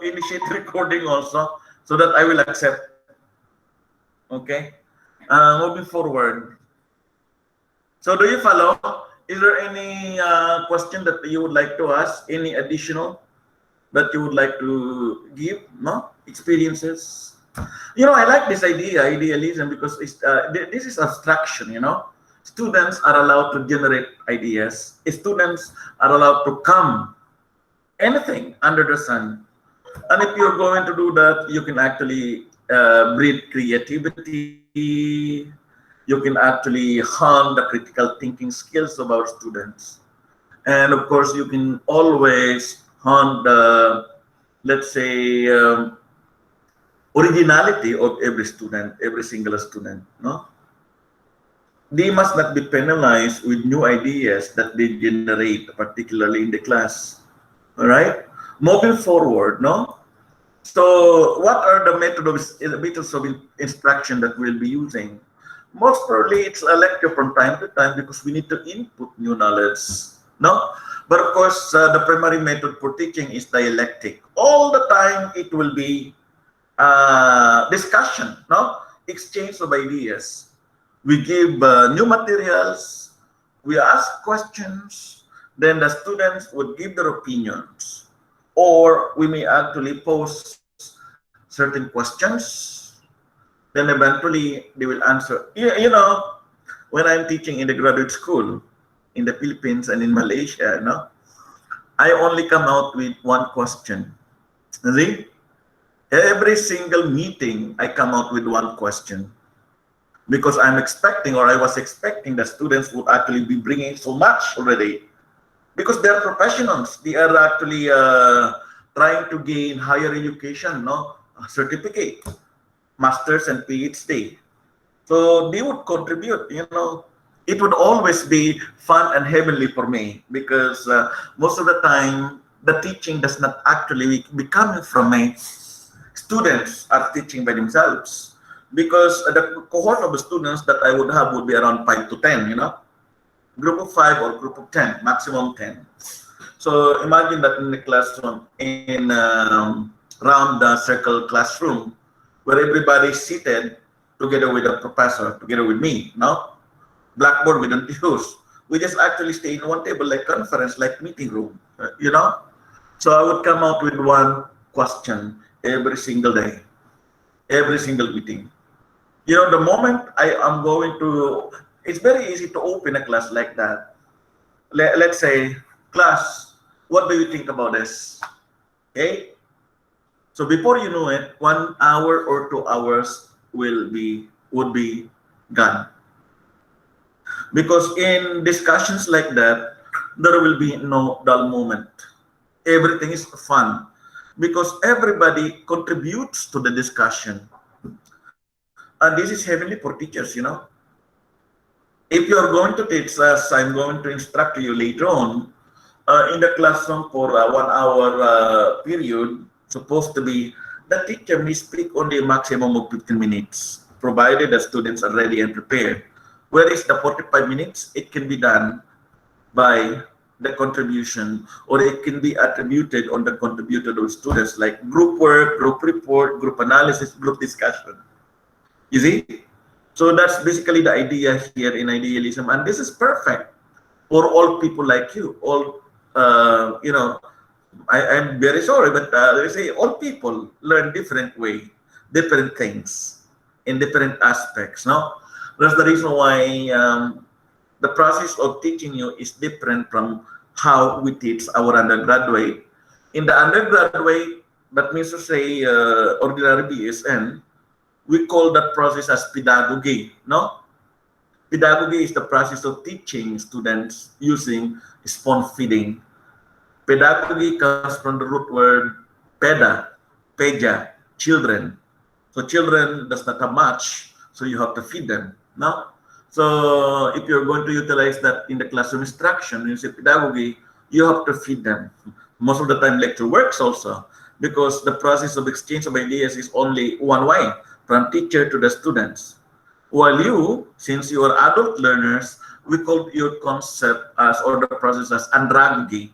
initiate recording also so that I will accept. Okay. Moving forward. So do you follow? Is there any question that you would like to ask? Any additional that you would like to give? No? Experiences? I like this idea, idealism, because this is abstraction, Students are allowed to generate ideas. Students are allowed to come anything under the sun. And if you're going to do that, you can actually breed creativity. You can actually hone the critical thinking skills of our students. And of course, you can always hone the, let's say, originality of every student, every single student. No, they must not be penalized with new ideas that they generate, particularly in the class. All right, moving forward. No, so what are the methods of instruction that we'll be using? Most probably it's a lecture from time to time because we need to input new knowledge. No, but of course the primary method for teaching is dialectic. All the time it will be discussion, no, exchange of ideas. We give new materials, we ask questions, then the students would give their opinions, or we may actually pose certain questions, then eventually they will answer. When I'm teaching in the graduate school in the Philippines and in Malaysia, I only come out with one question. See? Every single meeting, I come out with one question. Because I'm expecting, or I was expecting, the students would actually be bringing so much already. Because they're professionals. They are actually trying to gain higher education, certificate, masters and PhD. So they would contribute, It would always be fun and heavenly for me because most of the time, the teaching does not actually be coming from me. Students are teaching by themselves. Because the cohort of students that I would have would be around 5 to 10, Group of 5 or group of 10, maximum 10. So imagine that in the classroom, in round the circle classroom, where everybody is seated together with the professor, together with me, Blackboard we don't use. We just actually stay in one table like conference, like meeting room, So I would come out with one question every single day, every single meeting. The moment I am going to, it's very easy to open a class like that. Let's say, class, what do you think about this? Okay? So before you know it, 1 hour or 2 hours would be gone. Because in discussions like that, there will be no dull moment. Everything is fun. Because everybody contributes to the discussion. And this is heavenly for teachers, If you're going to teach us, I'm going to instruct you later on in the classroom for a 1 hour period, supposed to be, the teacher may speak only a maximum of 15 minutes, provided the students are ready and prepared. Whereas the 45 minutes, it can be done by the contribution, or it can be attributed on the contributed of students, like group work, group report, group analysis, group discussion. You see? So that's basically the idea here in idealism, and this is perfect for all people like you. All, I'm very sorry, but they say all people learn different way, different things, in different aspects. That's the reason why the process of teaching you is different from how we teach our undergraduate. In the undergraduate, that means to say ordinary BSN, we call that process as pedagogy, Pedagogy is the process of teaching students using spoon feeding. Pedagogy comes from the root word pedia, children. So children does not have much, so you have to feed them, So if you're going to utilize that in the classroom instruction, you say pedagogy, you have to feed them. Most of the time lecture works also, because the process of exchange of ideas is only one way, from teacher to the students. While you, since you are adult learners, we call your concept as, or the process as andragogy,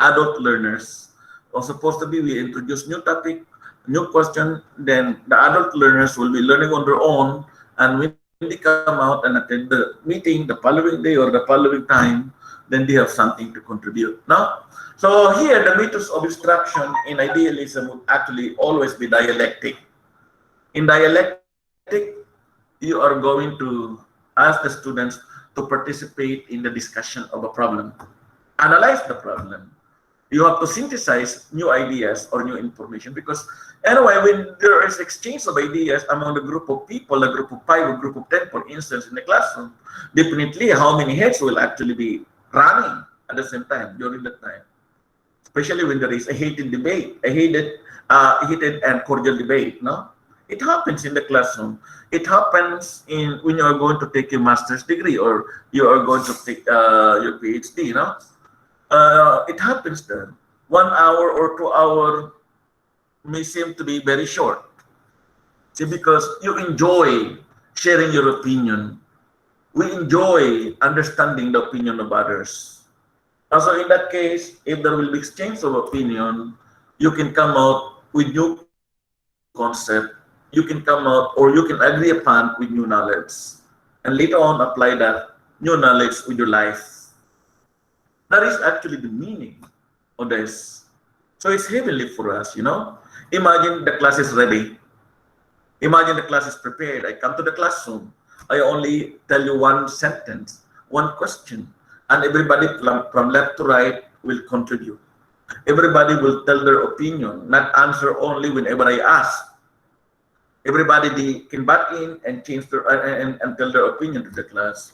Adult learners, or supposed to be, we introduce new topic, new question, then the adult learners will be learning on their own, and when they come out and attend the meeting the following day or the following time, then they have something to contribute. No? So here, the methods of instruction in idealism would actually always be dialectic. In dialectic, you are going to ask the students to participate in the discussion of a problem, analyze the problem. You have to synthesize new ideas or new information, because anyway, when there is exchange of ideas among the group of people, a group of 5, a group of 10, for instance, in the classroom, definitely how many heads will actually be running at the same time during that time, especially when there is a heated debate, a heated and cordial debate. No, it happens in the classroom. It happens in when you are going to take your master's degree or you are going to take your PhD. No. It happens then. 1 hour or 2 hour may seem to be very short. See, because you enjoy sharing your opinion. We enjoy understanding the opinion of others. Also, in that case, if there will be exchange of opinion, you can come out with new concept. You can come out or you can agree upon with new knowledge. And later on, apply that new knowledge with your life. That is actually the meaning of this. So it's heavenly for us, you know. Imagine the class is ready. Imagine the class is prepared. I come to the classroom. I only tell you one sentence, one question, and everybody from left to right will contribute. Everybody will tell their opinion, not answer only whenever I ask. Everybody can butt in and change their and tell their opinion to the class.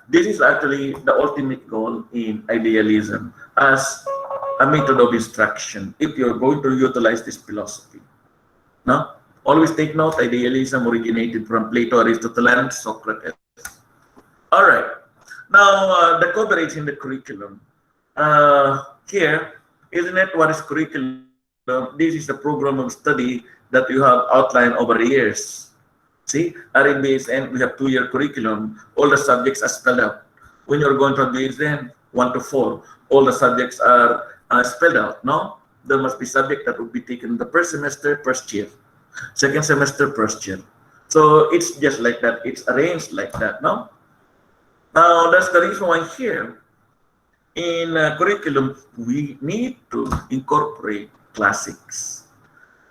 This is actually the ultimate goal in idealism as a method of instruction, if you're going to utilize this philosophy. No? Always take note, idealism originated from Plato, Aristotle, and Socrates. All right. Now, the coverage in the curriculum. Here, isn't it what is curriculum? This is the program of study that you have outlined over the years. See, at BSN, we have 2-year curriculum. All the subjects are spelled out. When you're going to BSN, 1 to 4, all the subjects are spelled out. No, there must be subject that will be taken the first semester, first year, second semester, first year. So it's just like that. It's arranged like that. No. Now that's the reason why here in curriculum we need to incorporate classics.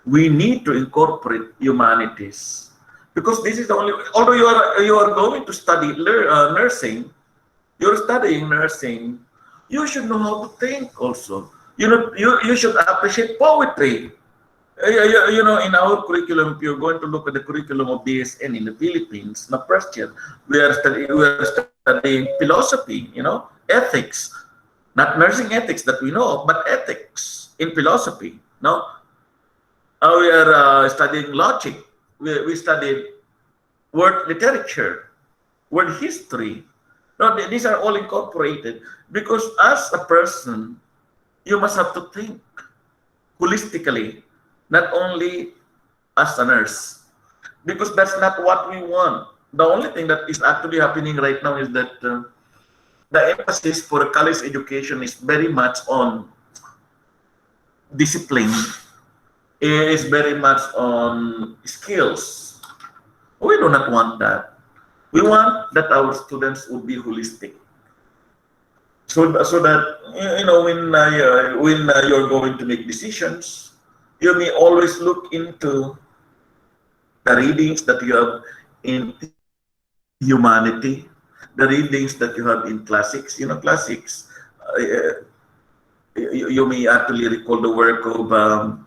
We need to incorporate humanities. Because this is the only, although you are going to study nursing, you're studying nursing, you should know how to think also. You know, you should appreciate poetry. You know, in our curriculum, if you're going to look at the curriculum of BSN in the Philippines, the first year, we are studying philosophy, you know, ethics, not nursing ethics that we know of, but ethics in philosophy. No, we are studying logic. We studied word literature, word history. No, these are all incorporated because as a person, you must have to think holistically, not only as a nurse, because that's not what we want. The only thing that is actually happening right now is that the emphasis for college education is very much on discipline. It is very much on skills. We do not want that. We want that our students would be holistic. So that, you know, when you're going to make decisions, you may always look into the readings that you have in humanity, the readings that you have in classics. You know, classics. You may actually recall the work of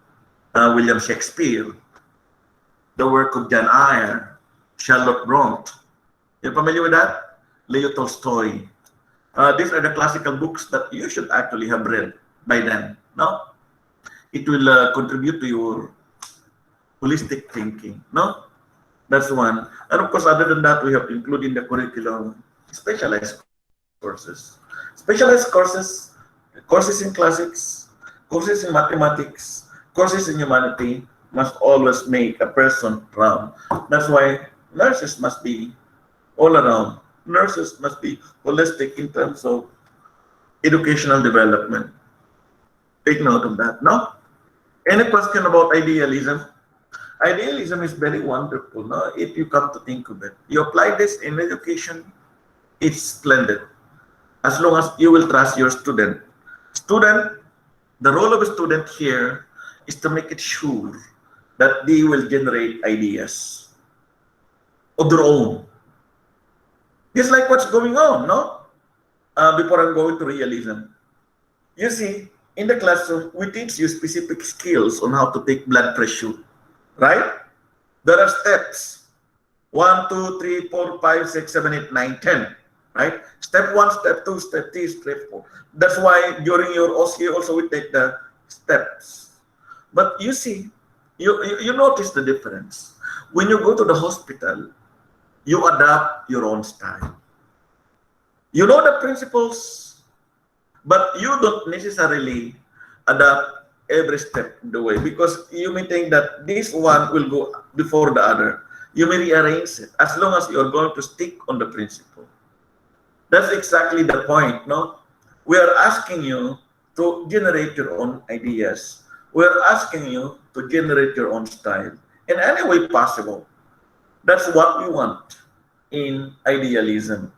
William Shakespeare, the work of John Eyre, Charlotte Bronte. You're familiar with that? Leo Tolstoy. These are the classical books that you should actually have read by then. No, it will contribute to your holistic thinking. No, that's one. And of course, other than that, we have included in the curriculum specialized courses. Specialized courses, courses in classics, courses in mathematics, courses in humanity must always make a person proud. That's why nurses must be all around. Nurses must be holistic in terms of educational development. Take note of that, no? Any question about idealism? Idealism is very wonderful, no? If you come to think of it. You apply this in education, it's splendid. As long as you will trust your student. The role of a student here is to make it sure that they will generate ideas of their own. Just like what's going on, no? Before I'm going to realism. You see, in the classroom, we teach you specific skills on how to take blood pressure, right? There are steps. 1, 2, 3, 4, 5, 6, 7, 8, 9, 10. Right? Step 1, step 2, step 3, step 4. That's why during your OSCE also we take the steps. But you see, you notice the difference. When you go to the hospital, you adapt your own style. You know the principles, but you don't necessarily adapt every step of the way, because you may think that this one will go before the other. You may rearrange it as long as you're going to stick on the principle. That's exactly the point, no? We are asking you to generate your own ideas. We're asking you to generate your own style in any way possible. That's what we want in idealism.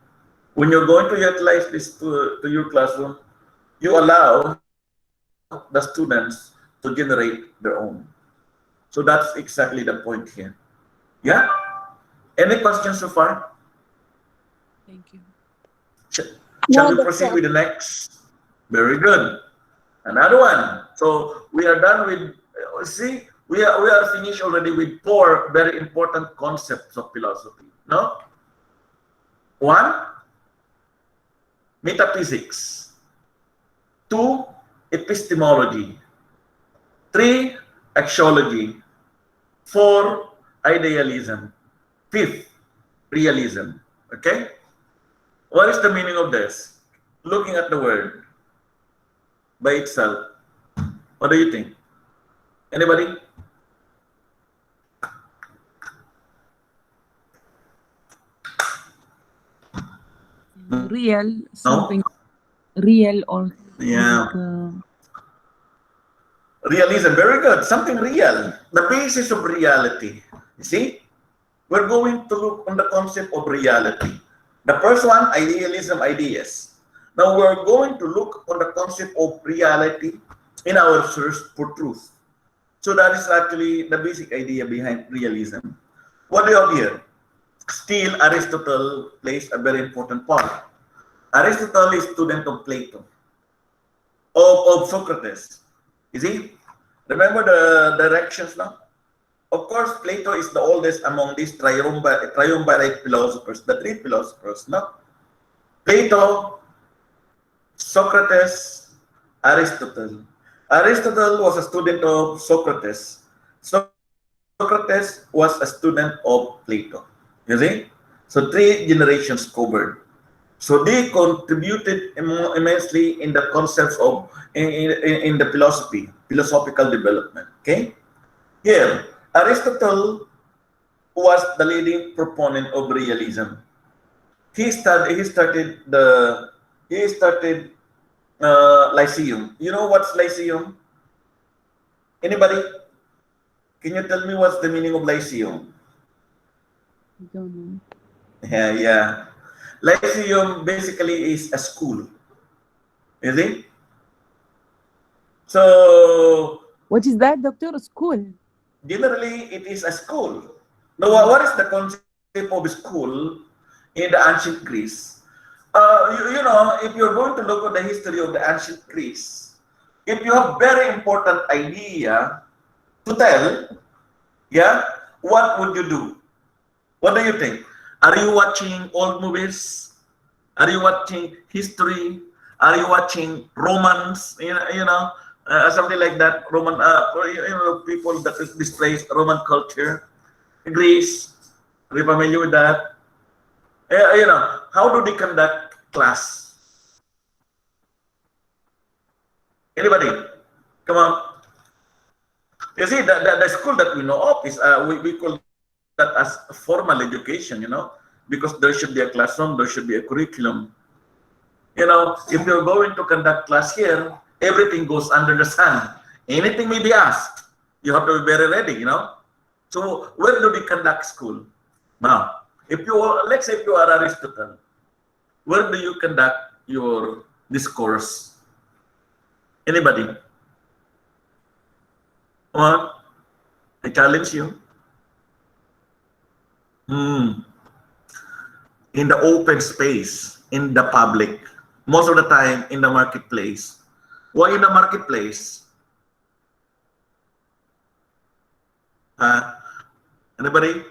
When you're going to utilize this to your classroom, you allow the students to generate their own. So that's exactly the point here. Yeah? Any questions so far? Thank you. Shall we proceed with the next? Very good. Another one. So we are done with, see, we are finished already with 4 very important concepts of philosophy. No? 1, metaphysics. 2, epistemology. 3, axiology. 4, idealism. 5th, realism. Okay? What is the meaning of this? Looking at the word by itself. What do you think? Anybody? Real, something real or realism, very good. Something real. The basis of reality. You see? We're going to look on the concept of reality. The first one, idealism, ideas. Now we're going to look on the concept of reality in our search for truth. So that is actually the basic idea behind realism. What do you have here? Still, Aristotle plays a very important part. Aristotle is student of Plato, of Socrates. You see? Remember the directions now? Of course, Plato is the oldest among these triumvirate philosophers, the 3 philosophers, no? Plato, Socrates, Aristotle. Aristotle was a student of Socrates. Socrates was a student of Plato. You see? So 3 generations covered. So they contributed immensely in the concepts of, in the philosophical development. Okay? Here, Aristotle was the leading proponent of realism. He started Lyceum. You know what's Lyceum? Anybody? Can you tell me what's the meaning of Lyceum? I don't know. Yeah. Lyceum basically is a school. You see? So what is that, Doctor? School? Generally, it is a school. Now, what is the concept of school in the ancient Greece? You know, if you're going to look at the history of the ancient Greece, if you have very important idea to tell, yeah, what would you do? What do you think? Are you watching old movies? Are you watching history? Are you watching romance? Something like that. Roman, people that displays Roman culture. Greece. Are you familiar with that? How do they conduct class? Anybody? Come on. You see, the school that we know of is, we call that as formal education, because there should be a classroom, there should be a curriculum. If you're going to conduct class here, everything goes under the sun. Anything may be asked. You have to be very ready, you know. So where do we conduct school? Now, if you are, let's say if you are Aristotle, where do you conduct your discourse? Anybody? Come on, I challenge you. Hmm. In the open space, in the public, most of the time in the marketplace. Why in the marketplace? Anybody?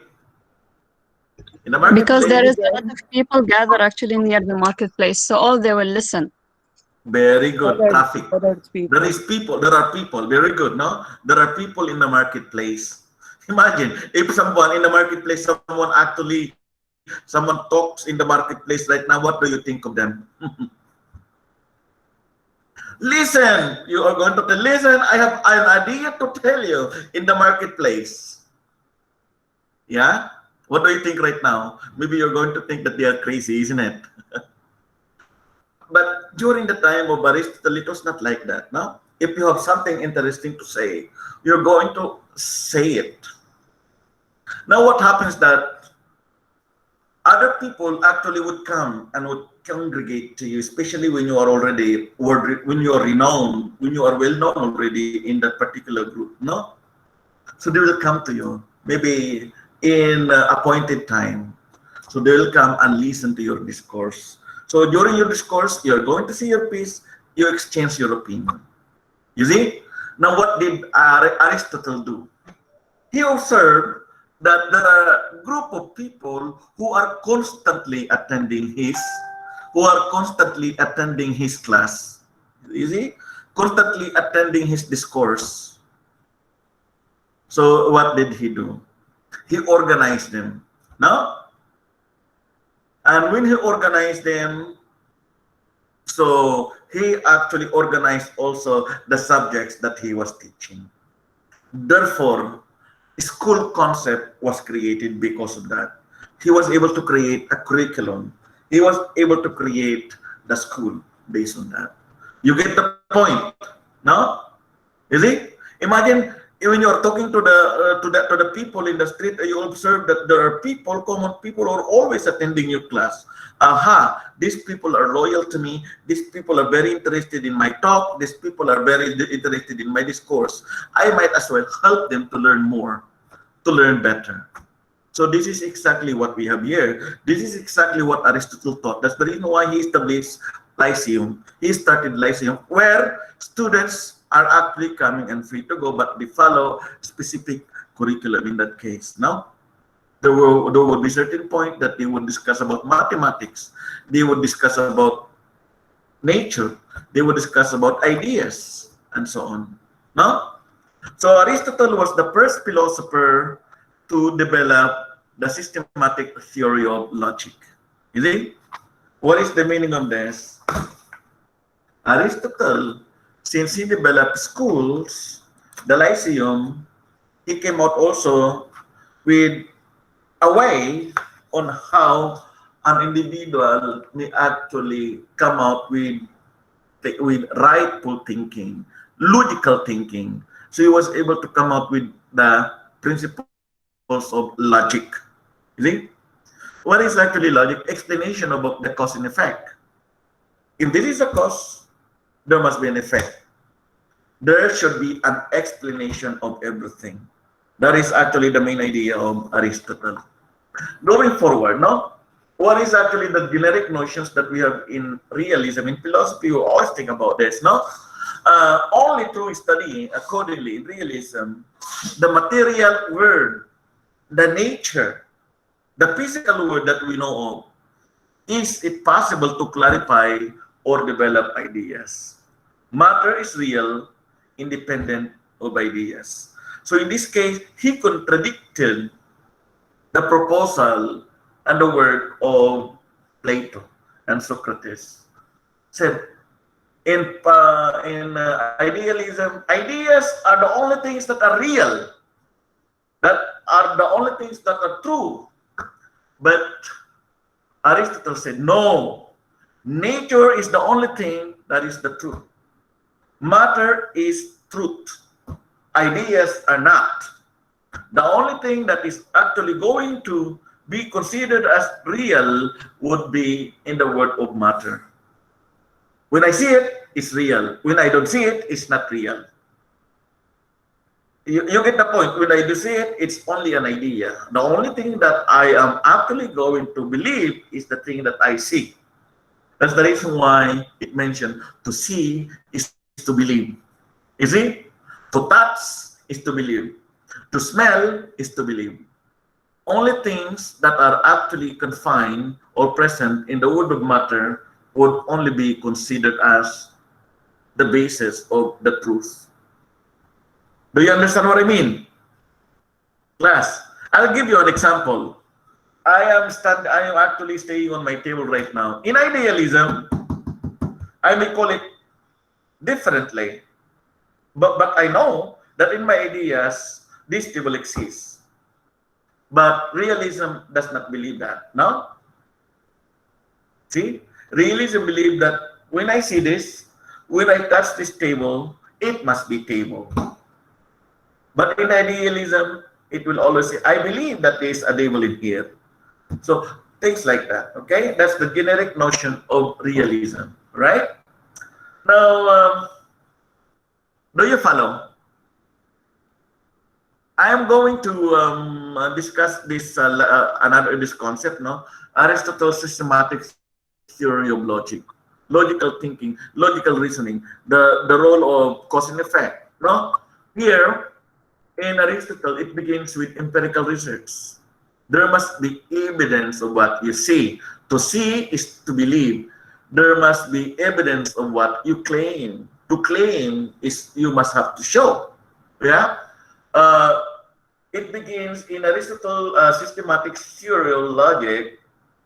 In the Because there marketplace? is a lot of people gather actually near the marketplace, so all they will listen. Very good. Traffic. People. There is people. There are people. Very good. No, there are people in the marketplace. Imagine if someone in the marketplace, someone talks in the marketplace right now. What do you think of them? Listen, you are going to tell. Listen, I have an idea to tell you in the marketplace. Yeah. What do you think right now? Maybe you're going to think that they are crazy, isn't it? But during the time of Aristotle, it was not like that. No, if you have something interesting to say, you're going to say it. Now, what happens that other people actually would come and would congregate to you, especially when you are already, when you are renowned, when you are well known already in that particular group. No, so they will come to you, maybe in appointed time. So they will come and listen to your discourse. So during your discourse, you're going to see your piece, you exchange your opinion. You see? Now, what did Aristotle do? He observed that there are a group of people who are constantly attending his class. You see? Constantly attending his discourse. So what did he do? He organized them. Now, and when he organized them, so he actually organized also the subjects that he was teaching. Therefore, school concept was created because of that. He was able to create a curriculum. He was able to create the school based on that. You get the point, no? You see? Imagine when you are talking to the people in the street, you observe that there are people, common people, who are always attending your class. Aha, these people are loyal to me. These people are very interested in my talk. These people are very interested in my discourse. I might as well help them to learn more, to learn better. So this is exactly what we have here. This is exactly what Aristotle taught. That's the reason why he established Lyceum. He started Lyceum, where students are actually coming and free to go, but they follow specific curriculum in that case. Now, there will be certain point that they would discuss about mathematics. They would discuss about nature. They would discuss about ideas and so on. No? So Aristotle was the first philosopher to develop the systematic theory of logic. You see? What is the meaning of this? Aristotle, since he developed schools, the Lyceum, he came out also with a way on how an individual may actually come out with rightful thinking, logical thinking. So he was able to come out with the principles of logic. You see? What is actually logic? Explanation about the cause and effect. If this is a cause, there must be an effect. There should be an explanation of everything. That is actually the main idea of Aristotle. Going forward, no? What is actually the generic notions that we have in realism? In philosophy, we always think about this, no? Only through studying accordingly in realism, the material world, the nature, the physical world that we know of, is it possible to clarify or develop ideas? Matter is real, independent of ideas. So in this case, he contradicted the proposal and the work of Plato and Socrates. Said, in idealism, ideas are the only things that are real, that are the only things that are true. But Aristotle said, no, nature is the only thing that is the truth. Matter is truth. ideas are not. The only thing that is actually going to be considered as real would be in the word of matter. When I see it, it's real. When I don't see it, it's not real. You get the point. When I do see it, it's only an idea. The only thing that I am actually going to believe is the thing that I see. That's the reason why it mentioned to see is to believe. You see? To touch is to believe. To smell is to believe. Only things that are actually confined or present in the word of matter would only be considered as the basis of the truth. Do you understand what I mean? Class, I'll give you an example. I am actually staying on my table right now. In idealism, I may call it differently, but I know that in my ideas, this table exists. But realism does not believe that. No? See? Realism believes that when I see this, when I touch this table, it must be table. But in idealism, it will always say, I believe that there is a devil in here. So things like that, okay? That's the generic notion of realism, right? Now, do you follow? I am going to discuss this this concept, no? Aristotle's systematic theory of logic, logical thinking, logical reasoning, the role of cause and effect, no? Here in Aristotle, it begins with empirical research. There must be evidence of what you see. To see is to believe. There must be evidence of what you claim. To claim is you must have to show. Yeah. It begins in Aristotle systematic theory of logic.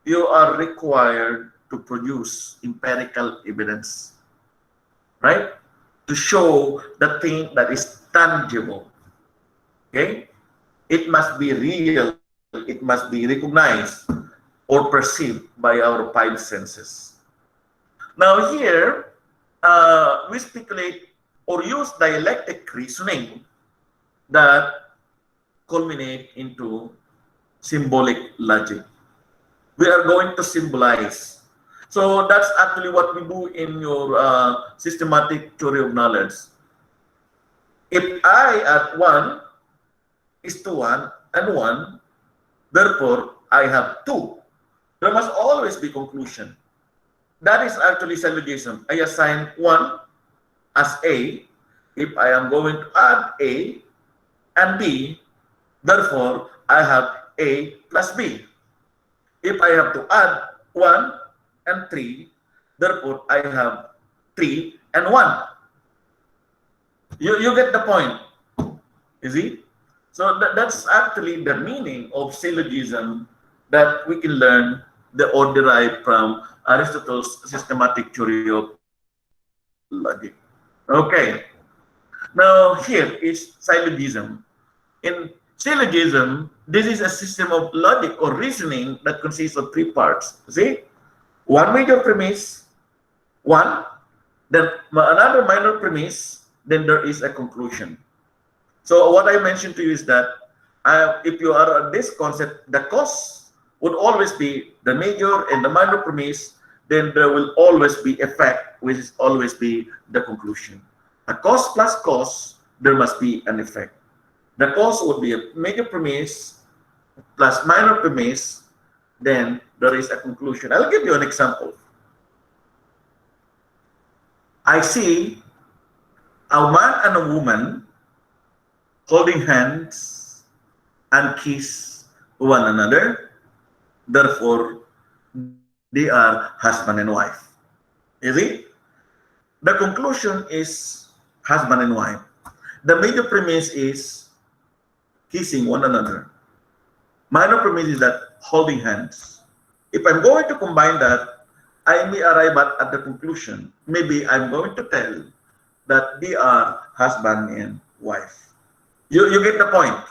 You are required to produce empirical evidence, right? To show the thing that is tangible. Okay? It must be real. It must be recognized or perceived by our five senses. Now here, we speculate or use dialectic reasoning that culminate into symbolic logic. We are going to symbolize. So that's actually what we do in your systematic theory of knowledge. If I at 1 is to 1 and 1, therefore I have 2. There must always be conclusion. That is actually syllogism. I assign 1 as A. If I am going to add A and B, therefore I have A plus B. If I have to add 1 and 3, therefore I have 3 and 1. You get the point, you see? So that's actually the meaning of syllogism that we can learn or derive from Aristotle's systematic theory of logic. Okay. Now here is syllogism. In syllogism, this is a system of logic or reasoning that consists of 3 parts. See? One major premise, one, then another minor premise, then there is a conclusion. So what I mentioned to you is that if you are on this concept, the cause would always be the major and the minor premise, then there will always be effect, which is always be the conclusion. A cause plus cause, there must be an effect. The cause would be a major premise plus minor premise, then there is a conclusion. I'll give you an example. I see a man and a woman holding hands and kiss one another. Therefore, they are husband and wife. You see? The conclusion is husband and wife. The major premise is kissing one another. Minor premise is that holding hands. If I'm going to combine that, I may arrive at the conclusion. Maybe I'm going to tell that they are husband and wife. You get the point?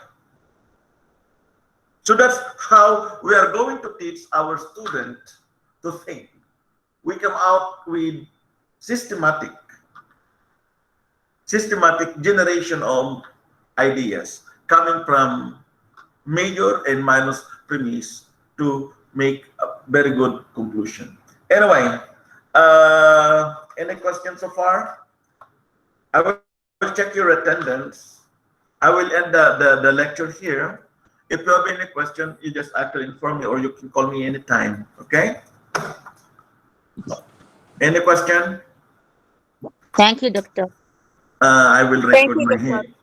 So that's how we are going to teach our student to think. We come out with systematic generation of ideas coming from major and minor premise to make a very good conclusion. Anyway, any questions so far? I will check your attendance. I will end the lecture here. If you have any question, you just actually inform me or you can call me anytime, okay? Any question? Thank you, Doctor. I will Thank record you, my Doctor. hand.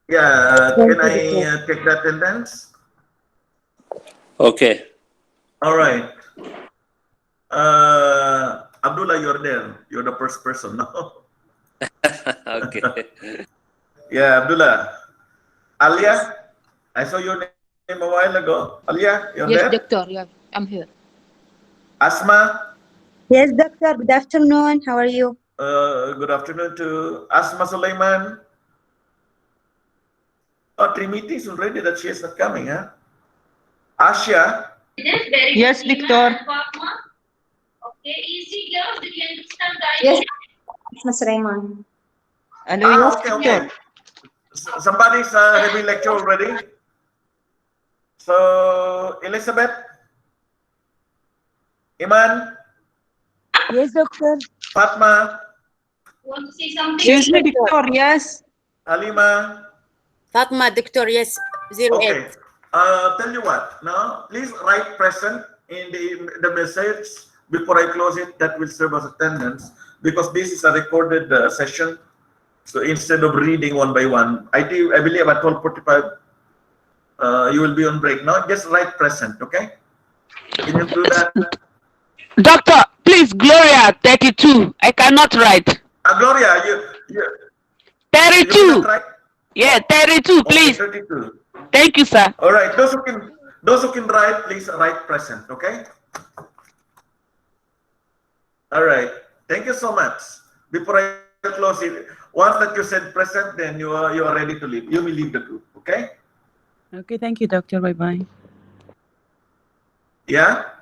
Yeah, Thank can you, I Doctor. take the attendance? Okay. All right. Abdullah, you're there. You're the first person, no? Okay. Yeah, Abdullah. Alia, I saw your name a while ago. Alia, you're Yes, there? Doctor. Yeah, I'm here. Asma, Yes, doctor. Good afternoon. How are you? good afternoon to Asma Sulaiman. Oh, 3 meetings already that she is not coming, huh? Asya, Yes, Doctor. Yes, Mas Raymond. Hello, yes, okay, Doctor. okay. Somebody's having lecture already. So, Elizabeth, Iman, Yes, doctor. Fatma, Excuse me, Doctor. Yes. Halima. Fatma, Doctor, yes, 08. Okay. Tell you what, now, please write present in the message before I close it. That will serve as attendance because this is a recorded session. So instead of reading one by one, I believe at 12:45, you will be on break. Now, just write present, okay? Can you do that? Doctor, please, Gloria, 32. I cannot write. Gloria, you 32. cannot write? Yeah, 32, Okay, please. 32. Thank you, sir. All right, those who can write, please write present, okay? All right, thank you so much. Before I close it, once that you said present, then you are ready to leave. You may leave the group, okay? Okay, thank you, doctor. Bye-bye. Yeah.